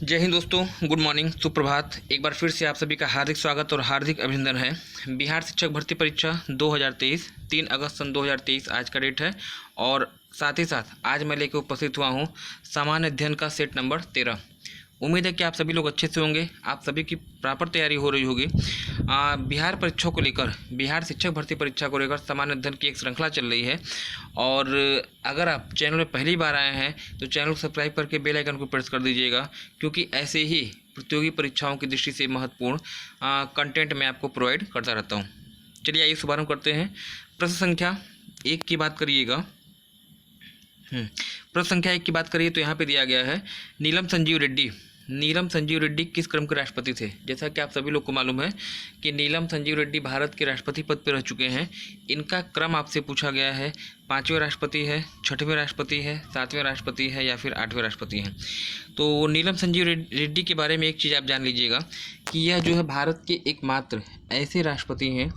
जय हिंद दोस्तों, good morning, सुप्रभात। एक बार फिर से आप सभी का हार्दिक स्वागत और हार्दिक अभिनंदन है। बिहार शिक्षक भर्ती परीक्षा 2023 3 अगस्त सन 2023 आज का डेट है। और साथ ही साथ आज मैं लेकर उपस्थित हुआ हूँ सामान्य अध्ययन का सेट नंबर 13। उम्मीद है कि आप सभी लोग अच्छे से होंगे, आप सभी की प्रॉपर तैयारी हो रही होगी। बिहार परीक्षा को लेकर, बिहार शिक्षक भर्ती परीक्षा को लेकर सामान्य अध्ययन की एक श्रृंखला चल रही है। और अगर आप चैनल में पहली बार आए हैं तो चैनल को सब्सक्राइब करके बेल आइकन को प्रेस कर दीजिएगा, क्योंकि ऐसे ही प्रतियोगी परीक्षाओं की दृष्टि से महत्वपूर्ण कंटेंट मैं आपको प्रोवाइड करता रहता हूँ। चलिए आइए शुभारंभ करते हैं। प्रश्न संख्या 1 की बात करिएगा। प्रश्न संख्या 1 की बात करिए तो यहाँ पे दिया गया है नीलम संजीव रेड्डी किस क्रम के राष्ट्रपति थे। जैसा कि आप सभी लोग को मालूम है कि नीलम संजीव रेड्डी भारत के राष्ट्रपति पद पर रह चुके हैं। इनका क्रम आपसे पूछा गया है, 5वें राष्ट्रपति है, 6वें राष्ट्रपति है, 7वें राष्ट्रपति है या फिर 8वें राष्ट्रपति हैं। तो नीलम संजीव रेड्डी के बारे में एक चीज़ आप जान लीजिएगा कि यह जो है भारत के एकमात्र ऐसे राष्ट्रपति हैं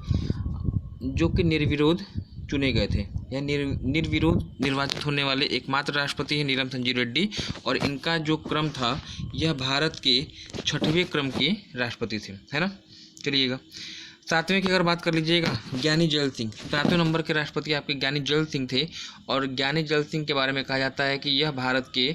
जो कि निर्विरोध चुने गए थे, या निर्विरोध निर्वाचित होने वाले एकमात्र राष्ट्रपति हैं नीलम संजीव रेड्डी। और इनका जो क्रम था यह भारत के 6वें क्रम के राष्ट्रपति थे, है ना। चलिएगा 7वें की अगर बात कर लीजिएगा, ज्ञानी जैल सिंह। 7वें नंबर के राष्ट्रपति आपके ज्ञानी जैल सिंह थे। और ज्ञानी जैल सिंह के बारे में कहा जाता है कि यह भारत के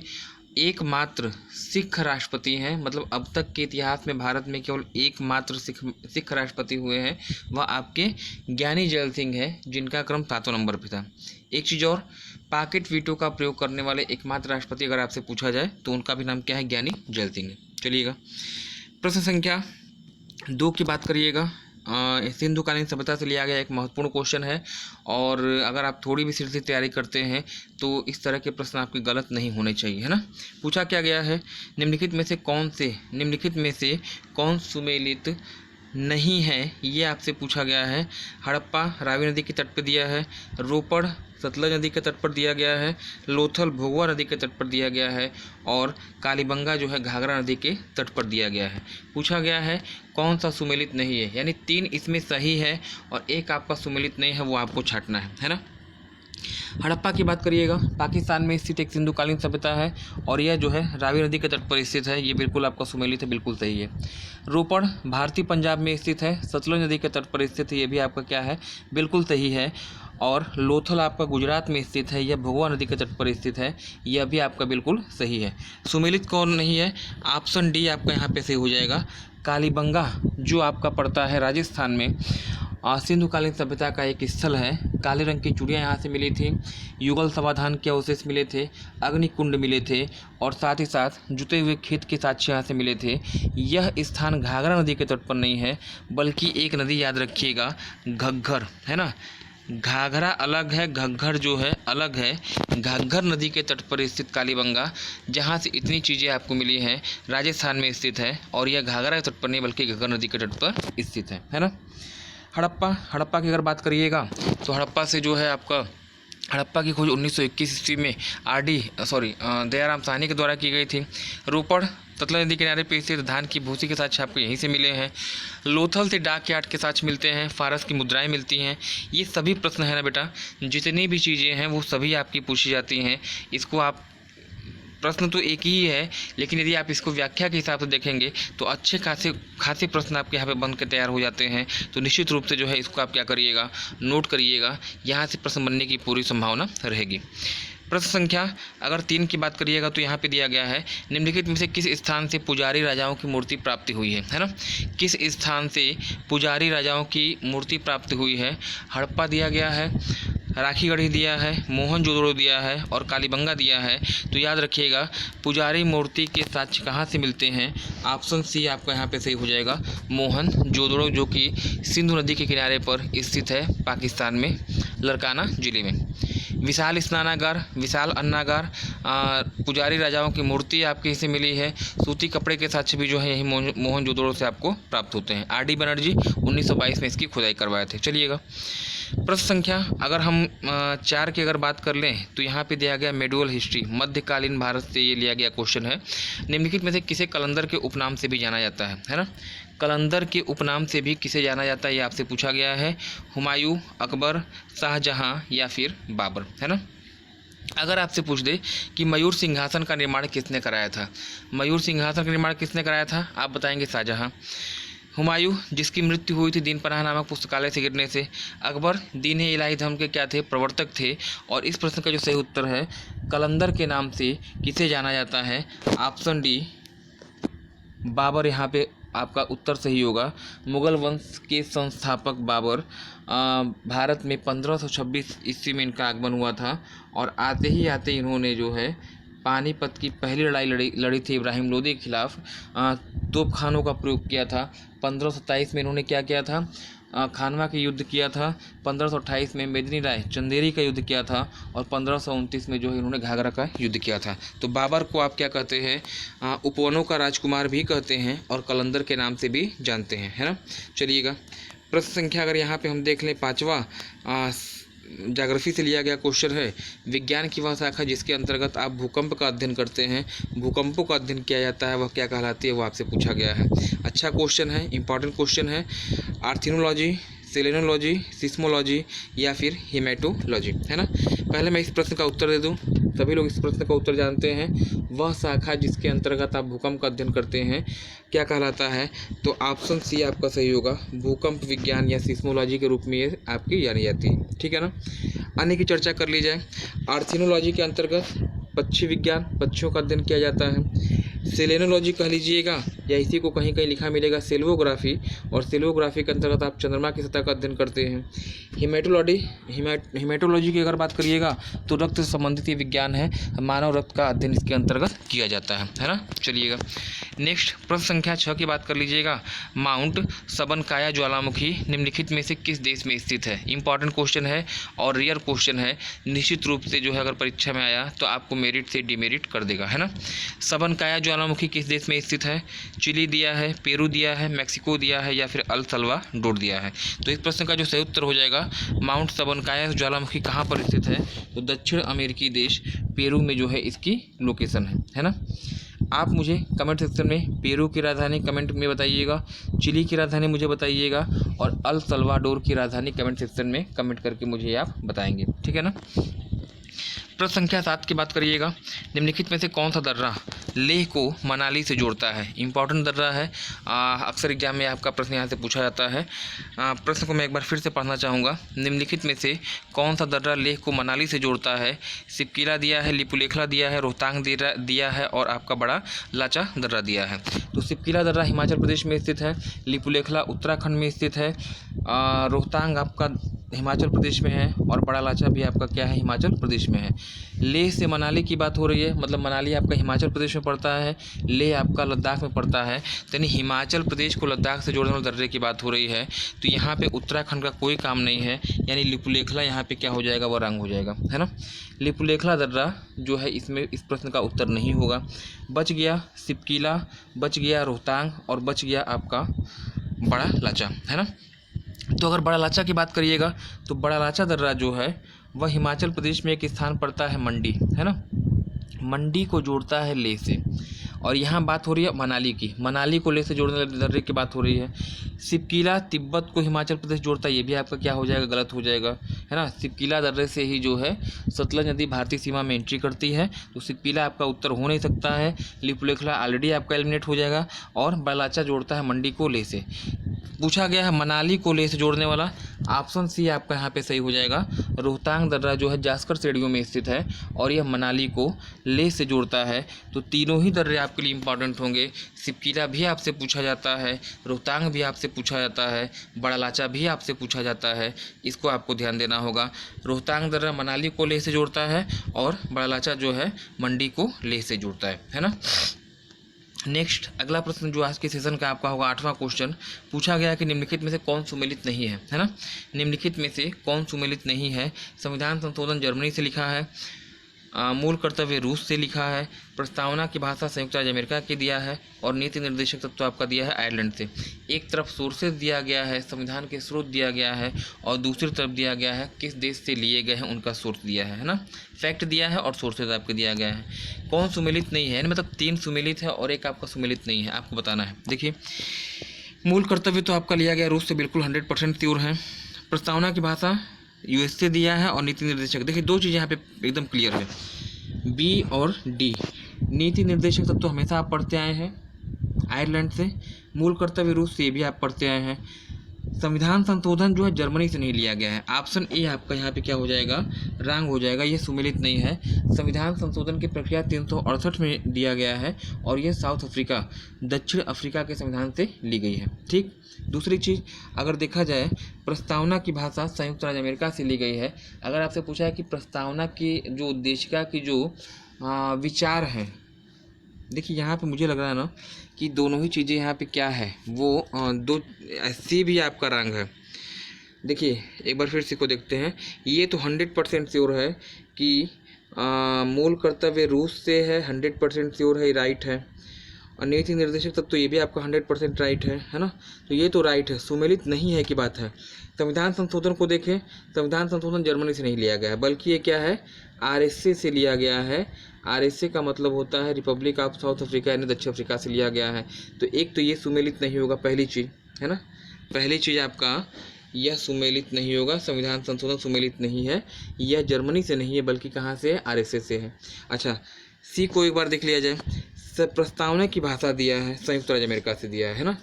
एकमात्र सिख राष्ट्रपति हैं। मतलब अब तक के इतिहास में भारत में केवल एकमात्र सिख राष्ट्रपति हुए हैं, वह आपके ज्ञानी जैल सिंह है, जिनका क्रम 7वें नंबर पर था। एक चीज़ और, पॉकेट वीटो का प्रयोग करने वाले एकमात्र राष्ट्रपति अगर आपसे पूछा जाए तो उनका भी नाम क्या है, ज्ञानी जैल सिंह है। चलिएगा प्रश्न संख्या 2 की बात करिएगा। सिंधुकालीन सभ्यता से लिया गया एक महत्वपूर्ण क्वेश्चन है। और अगर आप थोड़ी भी सीरियसली तैयारी करते हैं तो इस तरह के प्रश्न आपके गलत नहीं होने चाहिए, है ना। पूछा क्या गया है, निम्नलिखित में से कौन सुमेलित नहीं है, ये आपसे पूछा गया है। हड़प्पा रावी नदी के तट पर दिया है, रोपड़ सतलज नदी के तट पर दिया गया है, लोथल भोगवा नदी के तट पर दिया गया है, और कालीबंगा जो है घाघरा नदी के तट पर दिया गया है। पूछा गया है कौन सा सुमेलित नहीं है, यानी 3 इसमें सही है और एक आपका सुमेलित नहीं है, वो आपको छांटना है ना। हड़प्पा की बात करिएगा, पाकिस्तान में स्थित एक सिंधुकालीन सभ्यता है और यह जो है रावी नदी के तट पर स्थित है, ये बिल्कुल आपका सुमेलित है, बिल्कुल सही है। रोपड़ भारतीय पंजाब में स्थित है, सतलज नदी के तट पर स्थित है, ये भी आपका क्या है, बिल्कुल सही है। और लोथल आपका गुजरात में स्थित है, यह भगवा नदी के तट पर स्थित है, यह भी आपका बिल्कुल सही है। सुमेलित कौन नहीं है, ऑप्शन डी आपका यहाँ पे सही हो जाएगा। कालीबंगा जो आपका पड़ता है राजस्थान में, सिंधुकालीन सभ्यता का एक स्थल है। काले रंग की चूड़ियाँ यहाँ से मिली थी, युगल समाधान के अवशेष मिले थे, अग्निकुंड मिले थे, और साथ ही साथ जुते हुए खेत के साक्ष्य यहाँ से मिले थे। यह स्थान घाघरा नदी के तट पर नहीं है, बल्कि एक नदी याद रखिएगा, घग्घर, है ना। घाघरा अलग है, घग्घर जो है अलग है। घग्घर नदी के तट पर स्थित कालीबंगा, जहाँ से इतनी चीज़ें आपको मिली हैं, राजस्थान में स्थित है। और यह घाघरा के तट पर नहीं बल्कि घग्घर नदी के तट पर स्थित है ना। हड़प्पा की अगर बात करिएगा तो हड़प्पा से जो है आपका हड़प्पा की खोज 1921 ईस्वी में दयाराम साहनी के द्वारा की गई थी। रोपड़ सतलज नदी किनारे पे स्थित धान की भूसी के साक्ष्य आपको यहीं से मिले हैं। लोथल से डाक यार्ड के साक्ष्य मिलते हैं, फारस की मुद्राएं मिलती हैं। ये सभी प्रश्न है ना बेटा, जितनी भी चीज़ें हैं वो सभी आपकी पूछी जाती हैं। इसको आप प्रश्न तो एक ही है, लेकिन यदि आप इसको व्याख्या के हिसाब से देखेंगे तो अच्छे खासे प्रश्न आपके यहाँ पे बन के तैयार हो जाते हैं। तो निश्चित रूप से जो है इसको आप क्या करिएगा, नोट करिएगा, यहाँ से प्रश्न बनने की पूरी संभावना रहेगी। प्रश्न संख्या अगर 3 की बात करिएगा तो यहाँ पे दिया गया है, निम्नलिखित में से किस स्थान से पुजारी राजाओं की मूर्ति प्राप्ति हुई है ना। किस स्थान से पुजारी राजाओं की मूर्ति प्राप्त हुई है। हड़प्पा दिया गया है, राखीगढ़ी दिया है, मोहनजोदड़ो दिया है, और कालीबंगा दिया है। तो याद रखिएगा पुजारी मूर्ति के साक्ष्य कहाँ से मिलते हैं, ऑप्शन सी आपका यहाँ पे सही हो जाएगा, मोहनजोदड़ो, जो कि सिंधु नदी के किनारे पर स्थित है, पाकिस्तान में, लरकाना जिले में। विशाल स्नानागार, विशाल अन्नागार, पुजारी राजाओं की मूर्ति आपके इसे मिली है। सूती कपड़े के साक्ष्य भी जो है यही मोहनजोदड़ो से आपको प्राप्त होते हैं। आर डी बनर्जी 1922 में इसकी खुदाई करवाए थे। चलिएगा प्रश्न संख्या अगर हम 4 की अगर बात कर लें तो यहाँ पे दिया गया मेडुअल हिस्ट्री, मध्यकालीन भारत से ये लिया गया क्वेश्चन है। निम्नलिखित में से किसे कलंदर के उपनाम से भी जाना जाता है ना। कलंदर के उपनाम से भी किसे जाना जाता है, ये आपसे पूछा गया है। हुमायूं, अकबर, शाहजहां या फिर बाबर, है ना। अगर आपसे पूछ दे कि मयूर सिंहासन का निर्माण किसने कराया था, मयूर सिंहासन का निर्माण किसने कराया था, आप बताएंगे शाहजहां। हुमायूं, जिसकी मृत्यु हुई थी दीन पनाह नामक पुस्तकालय से गिरने से। अकबर, दीन इलाही धर्म के क्या थे, प्रवर्तक थे। और इस प्रश्न का जो सही उत्तर है, कलंदर के नाम से किसे जाना जाता है, ऑप्शन डी बाबर यहाँ पे आपका उत्तर सही होगा। मुगल वंश के संस्थापक बाबर, भारत में 1526 ईस्वी में इनका आगमन हुआ था और आते ही आते इन्होंने जो है पानीपत की पहली लड़ाई लड़ी थी इब्राहिम लोदी के खिलाफ। तोपखानों का प्रयोग किया था। 1527 में इन्होंने क्या किया था, खानवा के युद्ध किया था। 1528 में मेदिनी राय चंदेरी का युद्ध किया था और 1529 में जो है इन्होंने घाघरा का युद्ध किया था। तो बाबर को आप क्या कहते हैं, उपवनों का राजकुमार भी कहते हैं और कलंदर के नाम से भी जानते हैं, है ना। चलिएगा, प्रश्न संख्या अगर यहाँ पे हम देख लें 5वां ज्योग्राफी से लिया गया क्वेश्चन है। विज्ञान की वह शाखा जिसके अंतर्गत आप भूकंप का अध्ययन करते हैं, भूकंपों का अध्ययन किया जाता है, वह क्या कहलाती है, वो आपसे पूछा गया है। अच्छा क्वेश्चन है, इंपॉर्टेंट क्वेश्चन है। आर्थिनोलॉजी, सेलेनोलॉजी, सिस्मोलॉजी या फिर हिमेटोलॉजी, है ना। पहले मैं इस प्रश्न का उत्तर दे दूं, सभी लोग इस प्रश्न का उत्तर जानते हैं। वह शाखा जिसके अंतर्गत आप भूकंप का अध्ययन करते हैं क्या कहलाता है, तो ऑप्शन सी आपका सही होगा। भूकंप विज्ञान या सिस्मोलॉजी के रूप में ये आपकी जानी जाती है, ठीक है ना। अन्य की चर्चा कर ली जाए। आर्थिनोलॉजी के अंतर्गत पक्षी विज्ञान, पक्षियों का अध्ययन किया जाता है। सेलेनोलॉजी कह लीजिएगा या इसी को कहीं कहीं लिखा मिलेगा सेल्वोग्राफी, और सेल्वोग्राफी के अंतर्गत आप चंद्रमा की सतह का अध्ययन करते हैं। हिमेटोलॉजी की अगर बात करिएगा तो रक्त से संबंधित ये विज्ञान है, मानव रक्त का अध्ययन इसके अंतर्गत किया जाता है ना। चलिएगा, नेक्स्ट प्रश्न संख्या 6 की बात कर लीजिएगा। माउंट सबनकाया ज्वालामुखी निम्नलिखित में से किस देश में स्थित है। इंपॉर्टेंट क्वेश्चन है और रियर क्वेश्चन है, निश्चित रूप से जो है अगर परीक्षा में आया तो आपको मेरिट से डिमेरिट कर देगा, है ना। सबनकाया ज्वालामुखी किस देश में स्थित है, चिली दिया है, पेरू दिया है, मैक्सिको दिया है या फिर अल सल्वाडोर दिया है। तो इस प्रश्न का जो सही उत्तर हो जाएगा, माउंट सबनकाया ज्वालामुखी कहाँ पर स्थित है, तो दक्षिण अमेरिकी देश पेरू में जो है इसकी लोकेशन है ना। आप मुझे कमेंट सेक्शन में पेरू की राजधानी कमेंट में बताइएगा, चिली की राजधानी मुझे बताइएगा और अल सल्वाडोर की राजधानी कमेंट सेक्शन में कमेंट करके मुझे आप बताएंगे, ठीक है ना। प्रश्न संख्या 7 की बात करिएगा। निम्नलिखित में से कौन सा दर्रा लेह को मनाली से जोड़ता है। इंपॉर्टेंट दर्रा है, अक्सर एग्जाम में आपका प्रश्न यहाँ से पूछा जाता है। प्रश्न को मैं एक बार फिर से पढ़ना चाहूँगा। निम्नलिखित में से कौन सा दर्रा लेह को मनाली से जोड़ता है। सिपकिला दिया है, लिपुलेखला दिया है, रोहतांग दिया है और आपका बड़ा लाचा दर्रा दिया है। तो सिपकिला दर्रा हिमाचल प्रदेश में स्थित है, लिपुलेखला उत्तराखंड में स्थित है, रोहतांग आपका हिमाचल प्रदेश में है और बड़ा लाचा भी आपका क्या है, हिमाचल प्रदेश में है। लेह से मनाली की बात हो रही है, मतलब मनाली आपका हिमाचल प्रदेश में पड़ता है, लेह आपका लद्दाख में पड़ता है। तो यानी हिमाचल प्रदेश को लद्दाख से जोड़ने वाले दर्रे की बात हो रही है, तो यहाँ पे उत्तराखंड का कोई काम नहीं है, यानी लिपुलेखला यहाँ पे क्या हो जाएगा, वह रंग हो जाएगा, है ना। लिपुलेखला दर्रा जो है इसमें इस प्रश्न का उत्तर नहीं होगा। बच गया सिपकिला, बच गया रोहतांग और बच गया आपका बड़ा लाचा, है ना। तो अगर बड़ा लाचा की बात करिएगा तो बड़ा लाचा दर्रा जो है वह हिमाचल प्रदेश में एक स्थान पड़ता है मंडी, है ना। मंडी को जोड़ता है लेह से, और यहाँ बात हो रही है मनाली की, मनाली को लेह से जोड़ने वाले दर्रे की बात हो रही है। सिपकिला तिब्बत को हिमाचल प्रदेश जोड़ता है, ये भी आपका क्या हो जाएगा, गलत हो जाएगा, है ना। सिपकिला दर्रे से ही जो है सतलज नदी भारतीय सीमा में एंट्री करती है, तो सिपकिला आपका उत्तर हो नहीं सकता है। लिपुलेखला ऑलरेडी आपका एलिमिनेट हो जाएगा और बड़ा लाचा जोड़ता है मंडी को लेह से। पूछा गया है मनाली को लेह से जोड़ने वाला, ऑप्शन सी आपका यहाँ पे सही हो जाएगा। रोहतांग दर्रा जो है जास्कर श्रेणियों में स्थित है और यह मनाली को लेह से जोड़ता है। तो तीनों ही दर्रे आपके लिए इंपॉर्टेंट होंगे। सिपकिला भी आपसे पूछा जाता है, रोहतांग भी आपसे पूछा जाता है, बड़ा लाचा भी आपसे पूछा जाता है, इसको आपको ध्यान देना होगा। रोहतांग दर्रा मनाली को लेह से जोड़ता है और बड़ा लाचा जो है मंडी को लेह से जोड़ता है ना। नेक्स्ट अगला प्रश्न जो आज के सेशन का आपका होगा 8वां क्वेश्चन। पूछा गया कि निम्नलिखित में से कौन सुमेलित नहीं है ना। निम्नलिखित में से कौन सुमेलित नहीं है। संविधान संशोधन जर्मनी से लिखा है, मूल कर्तव्य रूस से लिखा है, प्रस्तावना की भाषा संयुक्त राज्य अमेरिका के दिया है और नीति निर्देशक तत्व आपका दिया है आयरलैंड से। एक तरफ सोर्सेज दिया गया है, संविधान के स्रोत दिया गया है, और दूसरी तरफ दिया गया है किस देश से लिए गए हैं उनका सोर्स दिया है ना। फैक्ट दिया है और सोर्सेज आपके दिया गया है। कौन सुमेलित नहीं है, मतलब 3 सुमेलित है और एक आपका सुमेलित नहीं है, आपको बताना है। देखिए, मूल कर्तव्य तो आपका लिया गया रूस से, बिल्कुल 100% श्योर है। प्रस्तावना की भाषा यूएसए दिया है और नीति निर्देशक, देखिए दो चीज़ें यहाँ पे एकदम क्लियर है, बी और डी। नीति निर्देशक तब तो हमेशा आप पढ़ते आए हैं आयरलैंड से, मूल कर्तव्य रूस से, ये भी आप पढ़ते आए हैं। संविधान संशोधन जो है जर्मनी से नहीं लिया गया है। ऑप्शन ए आपका यहाँ पे क्या हो जाएगा, रॉन्ग हो जाएगा, ये सुमेलित नहीं है। संविधान संशोधन की प्रक्रिया 368 में दिया गया है और ये साउथ अफ्रीका, दक्षिण अफ्रीका के संविधान से ली गई है। ठीक, दूसरी चीज़ अगर देखा जाए, प्रस्तावना की भाषा संयुक्त राज्य अमेरिका से ली गई है। अगर आपसे पूछा है कि प्रस्तावना की जो उद्देशिका की जो विचार है, देखिए यहाँ पे मुझे लग रहा है ना कि दोनों ही चीज़ें यहाँ पे क्या है, वो दो, सी भी आपका रंग है। देखिए एक बार फिर से को देखते हैं, ये तो 100% श्योर है कि मूल कर्तव्य रूस से है, 100% श्योर है, राइट है। और नीति निर्देशक तब तो ये भी आपका 100% राइट है ना, तो ये तो राइट है, सुमेलित नहीं है की बात है। संविधान संशोधन को देखें, संविधान संशोधन जर्मनी से नहीं लिया गया है, बल्कि ये क्या है, आरएसए से लिया गया है। आरएसए का मतलब होता है रिपब्लिक ऑफ साउथ अफ्रीका, यानी दक्षिण अफ्रीका से लिया गया है। तो एक तो ये सुमेलित नहीं होगा, पहली चीज़ है ना, पहली चीज़ आपका यह सुमेलित नहीं होगा, संविधान संशोधन सुमेलित नहीं है, यह जर्मनी से नहीं है बल्कि कहाँ से है, आरएसए से है। अच्छा, सी को एक बार देख लिया जाए, प्रस्तावना की भाषा दिया है, संयुक्त राज्य अमेरिका से दिया है ना।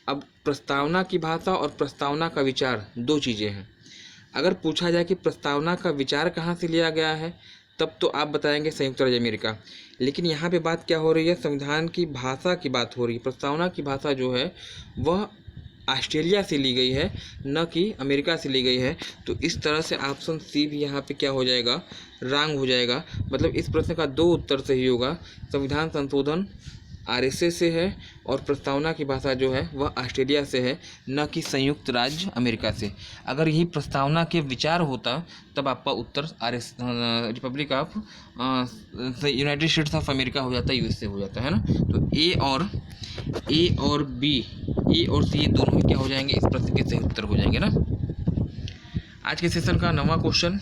अब प्रस्तावना की भाषा और प्रस्तावना का विचार दो चीज़ें हैं। अगर पूछा जाए कि प्रस्तावना का विचार कहाँ से लिया गया है, तब तो आप बताएंगे संयुक्त राज्य अमेरिका। लेकिन यहाँ पे बात क्या हो रही है, संविधान की भाषा की बात हो रही है। प्रस्तावना की भाषा जो है वह ऑस्ट्रेलिया से ली गई है, न कि अमेरिका से ली गई है। तो इस तरह से ऑप्शन सी भी यहाँ पे क्या हो जाएगा, रॉन्ग हो जाएगा। मतलब इस प्रश्न का दो उत्तर सही होगा, संविधान संशोधन आरएसए से है और प्रस्तावना की भाषा जो है वह ऑस्ट्रेलिया से है, न कि संयुक्त राज्य अमेरिका से। अगर यही प्रस्तावना के विचार होता तब आपका उत्तर republic of United States of America हो जाता, यूएसए हो जाता है ना। तो ए और बी, ए और सी, ये दोनों ही क्या हो जाएंगे, इस प्रश्न के सही उत्तर हो जाएंगे ना। आज के सेशन का 9वां क्वेश्चन,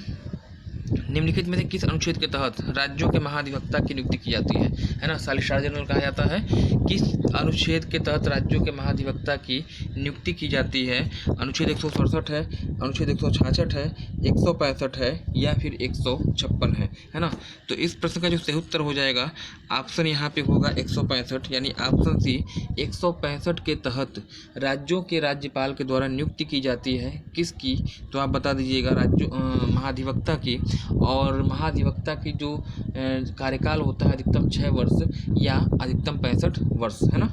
निम्नलिखित में से किस अनुच्छेद के तहत राज्यों के महाधिवक्ता की नियुक्ति की जाती है ना, सॉलिसिटर जनरल कहा जाता है। किस अनुच्छेद के तहत राज्यों के महाधिवक्ता की नियुक्ति की जाती है, अनुच्छेद 167 है, अनुच्छेद 166 है, 165 है या फिर 156 है ना। तो इस प्रश्न का जो सही उत्तर हो जाएगा, ऑप्शन यहाँ पे होगा 165, यानी ऑप्शन सी 165 के तहत राज्यों के राज्यपाल के द्वारा नियुक्ति की जाती है। किसकी, तो आप बता दीजिएगा, राज्यों महाधिवक्ता की। और महाधिवक्ता की जो कार्यकाल होता है अधिकतम 6 वर्ष या अधिकतम 65 वर्ष है ना।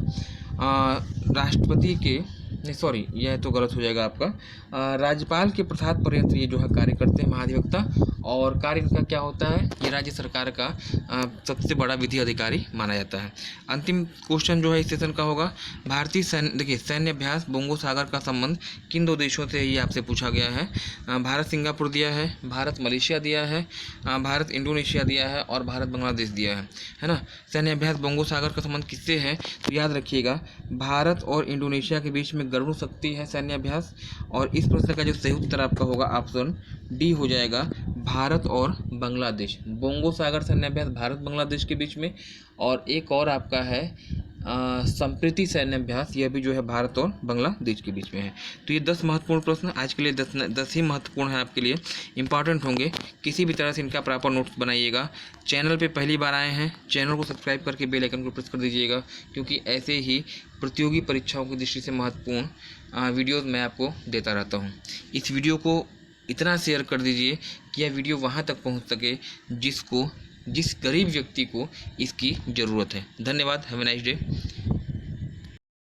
राष्ट्रपति के, नहीं सॉरी, यह तो गलत हो जाएगा आपका, राज्यपाल के प्रसाद पर्यंत ये जो है कार्य करते हैं महाधिवक्ता। और कार्य का क्या होता है, ये राज्य सरकार का सबसे बड़ा विधि अधिकारी माना जाता है। अंतिम क्वेश्चन जो है इस सेशन का होगा, भारतीय सैन्य, देखिए सैन्य अभ्यास बोंगो सागर का संबंध किन दो देशों से ये आपसे पूछा गया है। भारत सिंगापुर दिया है, भारत मलेशिया दिया है, भारत इंडोनेशिया दिया है और भारत बांग्लादेश दिया है ना। सैन्य अभ्यास बोंगो सागर का संबंध किससे है, तो याद रखिएगा भारत और इंडोनेशिया के बीच में गरुड़ शक्ति है सैन्य अभ्यास। और इस प्रश्न का जो सही उत्तर आपका होगा ऑप्शन डी हो जाएगा, भारत और बांग्लादेश। बोंगो सागर सैन्य अभ्यास भारत बांग्लादेश के बीच में। और एक और आपका है संप्रीति सैन्य अभ्यास, यह भी जो है भारत और बांग्लादेश के बीच में है। तो ये 10 महत्वपूर्ण प्रश्न आज के लिए 10 ही महत्वपूर्ण है, आपके लिए इंपॉर्टेंट होंगे। किसी भी तरह से इनका प्रॉपर नोट्स बनाइएगा। चैनल पे पहली बार आए हैं, चैनल को सब्सक्राइब करके बेल आइकन को प्रेस कर दीजिएगा, क्योंकि ऐसे ही प्रतियोगी परीक्षाओं की दृष्टि से महत्वपूर्ण वीडियोज़ मैं आपको देता रहता हूँ। इस वीडियो को इतना शेयर कर दीजिए कि यह वीडियो वहाँ तक पहुँच सके जिस गरीब व्यक्ति को इसकी ज़रूरत है। धन्यवाद, हैव ए नाइस डे।